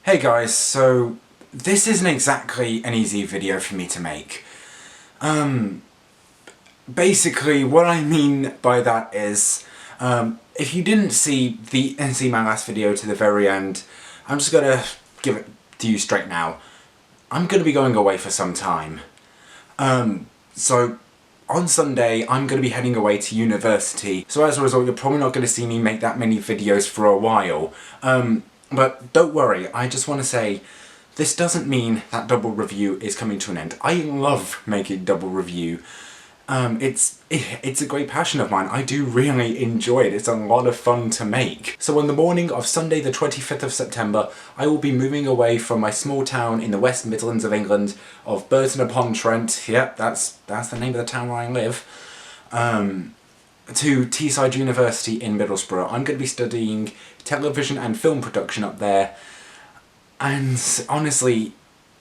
Hey guys, so this isn't exactly an easy video for me to make. Basically what I mean by that is, if you didn't see my last video to the very end, I'm just gonna give it to you straight now. I'm gonna be going away for some time. So on Sunday, I'm going to be heading away to university, so as a result you're probably not going to see me make that many videos for a while. But don't worry, I just want to say, this doesn't mean that double review is coming to an end. I love making double review. It's a great passion of mine. I do really enjoy it. It's a lot of fun to make. So on the morning of Sunday the 25th of September, I will be moving away from my small town in the West Midlands of England of Burton-upon-Trent, yep, that's the name of the town where I live, to Teesside University in Middlesbrough. I'm going to be studying television and film production up there, and honestly,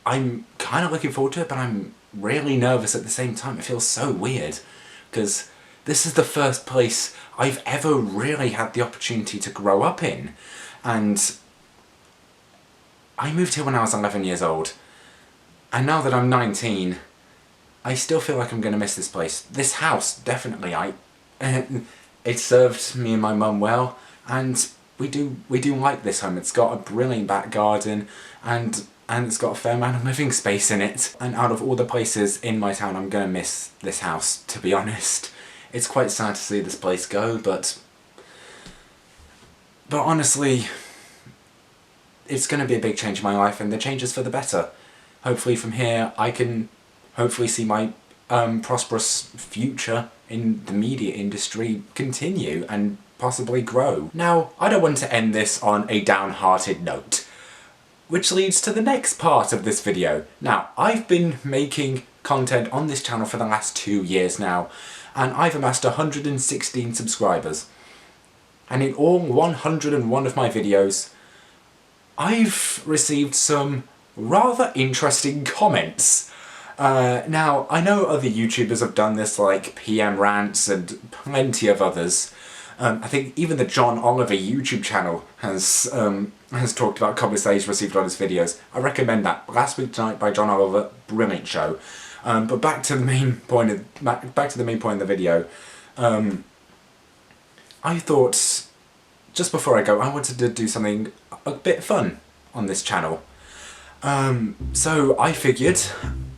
I'm kind of looking forward to it, but I'm really nervous at the same time. It feels so weird, because this is the first place I've ever really had the opportunity to grow up in, and I moved here when I was 11 years old, and now that I'm 19, I still feel like I'm going to miss this place. This house, definitely. It served me and my mum well, and we do like this home. It's got a brilliant back garden, and it's got a fair amount of living space in it. And out of all the places in my town, I'm gonna miss this house, to be honest. It's quite sad to see this place go, but honestly, it's gonna be a big change in my life, and the change is for the better. Hopefully from here, I can hopefully see my prosperous future in the media industry continue and possibly grow. Now, I don't want to end this on a downhearted note, which leads to the next part of this video. Now, I've been making content on this channel for the last 2 years now, and I've amassed 116 subscribers. And in all 101 of my videos, I've received some rather interesting comments. Now, I know other YouTubers have done this, like PM Rants and plenty of others. I think even the John Oliver YouTube channel has talked about comments that he's received on his videos. I recommend that. Last Week Tonight by John Oliver, brilliant show. But back to the main point of the video. I thought, just before I go, I wanted to do something a bit fun on this channel. So I figured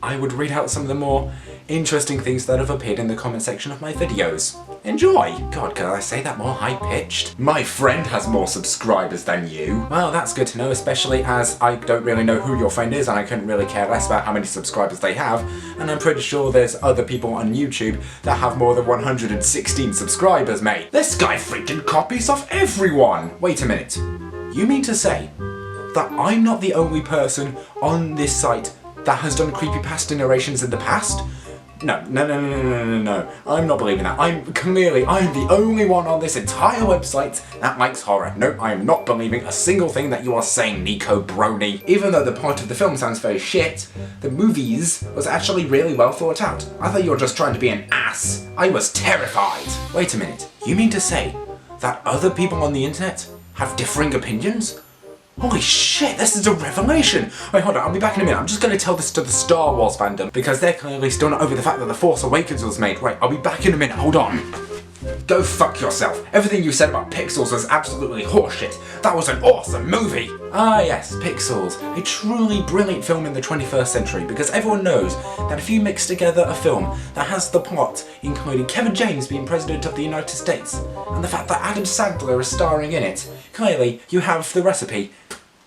I would read out some of the more interesting things that have appeared in the comment section of my videos. Enjoy! God, can I say that more high-pitched? My friend has more subscribers than you. Well, that's good to know, especially as I don't really know who your friend is, and I couldn't really care less about how many subscribers they have, and I'm pretty sure there's other people on YouTube that have more than 116 subscribers, mate. This guy freaking copies off everyone! Wait a minute. You mean to say that I'm not the only person on this site that has done creepypasta narrations in the past? No, I'm not believing that. I'm the only one on this entire website that likes horror. No, I am not believing a single thing that you are saying, Nico Brony. Even though the plot of the film sounds very shit, the movies was actually really well thought out. I thought you were just trying to be an ass. I was terrified. Wait a minute, you mean to say that other people on the internet have differing opinions? Holy shit, this is a revelation! Wait, hold on, I'll be back in a minute. I'm just going to tell this to the Star Wars fandom, because they're clearly still not over the fact that The Force Awakens was made. Right, I'll be back in a minute, hold on. Go fuck yourself. Everything you said about Pixels was absolutely horseshit. That was an awesome movie! Ah yes, Pixels. A truly brilliant film in the 21st century, because everyone knows that if you mix together a film that has the plot, including Kevin James being President of the United States, and the fact that Adam Sandler is starring in it, clearly you have the recipe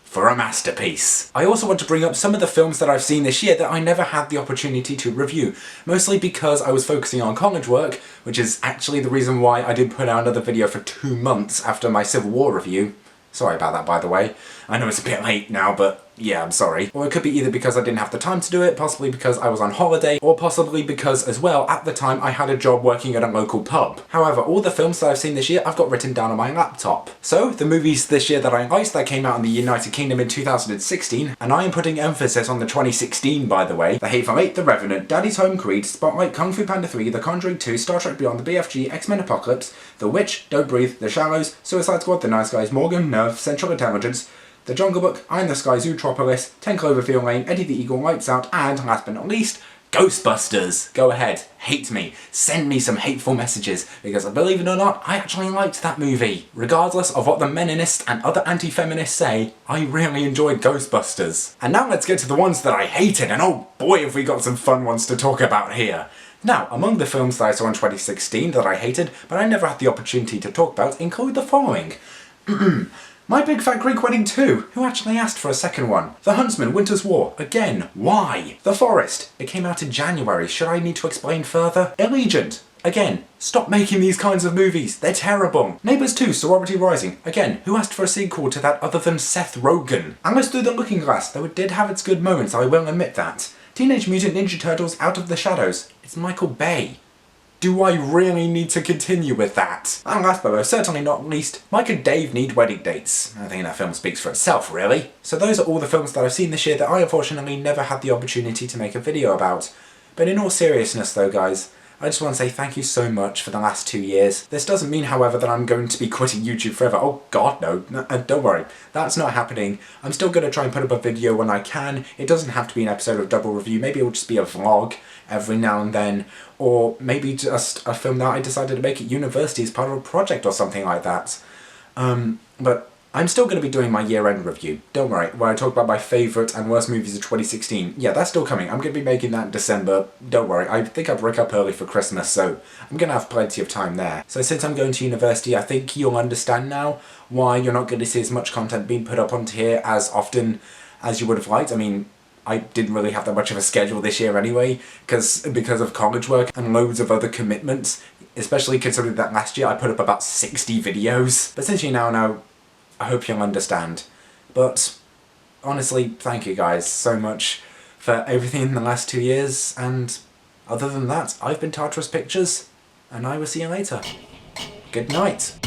for a masterpiece. I also want to bring up some of the films that I've seen this year that I never had the opportunity to review, mostly because I was focusing on college work, which is actually the reason why I didn't put out another video for 2 months after my Civil War review. Sorry about that, by the way. I know it's a bit late now, but yeah, I'm sorry. Or it could be either because I didn't have the time to do it, possibly because I was on holiday, or possibly because, as well, at the time I had a job working at a local pub. However, all the films that I've seen this year, I've got written down on my laptop. So, the movies this year that I liked that came out in the United Kingdom in 2016, and I am putting emphasis on the 2016, by the way: The Hateful Eight, The Revenant, Daddy's Home, Creed, Spotlight, Kung Fu Panda 3, The Conjuring 2, Star Trek Beyond, The BFG, X-Men Apocalypse, The Witch, Don't Breathe, The Shallows, Suicide Squad, The Nice Guys, Morgan, Nerve, Central Intelligence, The Jungle Book, Eye in the Sky, Zootropolis, 10 Cloverfield Lane, Eddie the Eagle, Lights Out, and last but not least, Ghostbusters. Go ahead, hate me, send me some hateful messages, because believe it or not, I actually liked that movie. Regardless of what the meninists and other anti-feminists say, I really enjoyed Ghostbusters. And now let's get to the ones that I hated, and oh boy have we got some fun ones to talk about here. Now, among the films that I saw in 2016 that I hated, but I never had the opportunity to talk about, include the following. My Big Fat Greek Wedding 2, who actually asked for a second one? The Huntsman, Winter's War, again, why? The Forest, it came out in January, should I need to explain further? Allegiant, again, stop making these kinds of movies, they're terrible. Neighbours 2, Sorority Rising, again, who asked for a sequel to that other than Seth Rogen? Alice Through the Looking Glass, though it did have its good moments, I will admit that. Teenage Mutant Ninja Turtles Out of the Shadows, it's Michael Bay. Do I really need to continue with that? And last but certainly not least, Mike and Dave Need Wedding Dates. I think that film speaks for itself, really. So those are all the films that I've seen this year that I unfortunately never had the opportunity to make a video about. But in all seriousness though, guys, I just want to say thank you so much for the last 2 years. This doesn't mean, however, that I'm going to be quitting YouTube forever. Oh god, no. Don't worry. That's not happening. I'm still going to try and put up a video when I can. It doesn't have to be an episode of Double Review. Maybe it'll just be a vlog every now and then. Or maybe just a film that I decided to make at university as part of a project or something like that. But I'm still going to be doing my year-end review. Don't worry, where I talk about my favourite and worst movies of 2016. Yeah, that's still coming. I'm going to be making that in December. Don't worry, I think I break up early for Christmas, so I'm going to have plenty of time there. So since I'm going to university, I think you'll understand now why you're not going to see as much content being put up onto here as often as you would have liked. I mean, I didn't really have that much of a schedule this year anyway, because of college work and loads of other commitments, especially considering that last year I put up about 60 videos. But since you now know, I hope you'll understand. But honestly, thank you guys so much for everything in the last 2 years, and other than that, I've been Tartarus Pictures, and I will see you later. Good night.